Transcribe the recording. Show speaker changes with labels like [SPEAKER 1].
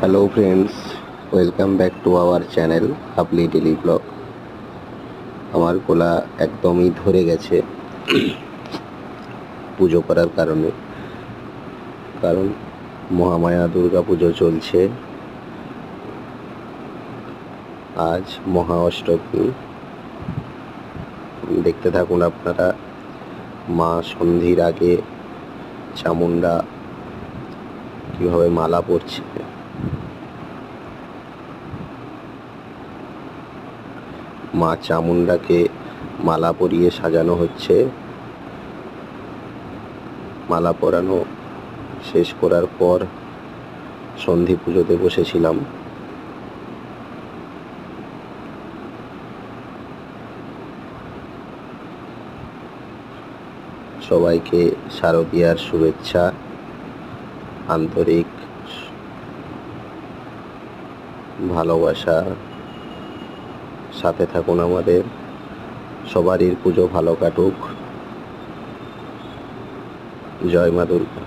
[SPEAKER 1] Hello friends, welcome back to our channel Hubli daily blog. আমার গলা একদমই ধরে গেছে পুজো করার কারণ মহামায়া দুর্গা পুজো চলছে। আজ মহা অষ্টমী। দেখতে থাকুন আপনারা। মা সন্ধির আগে চামুণ্ডা কীভাবে মালা পরছে। মা চামুণ্ডাকে মালা পরিয়ে সাজানো হচ্ছে। মালা পরানো শেষ করার পর সন্ধি পুজোতে বসেছিলাম। সবাইকে শারদীয়ার শুভেচ্ছা, আন্তরিক ভালোবাসা। সাথে থাকুন আমাদের। সবারই পুজো ভালো কাটুক। জয় মা দুর্গা।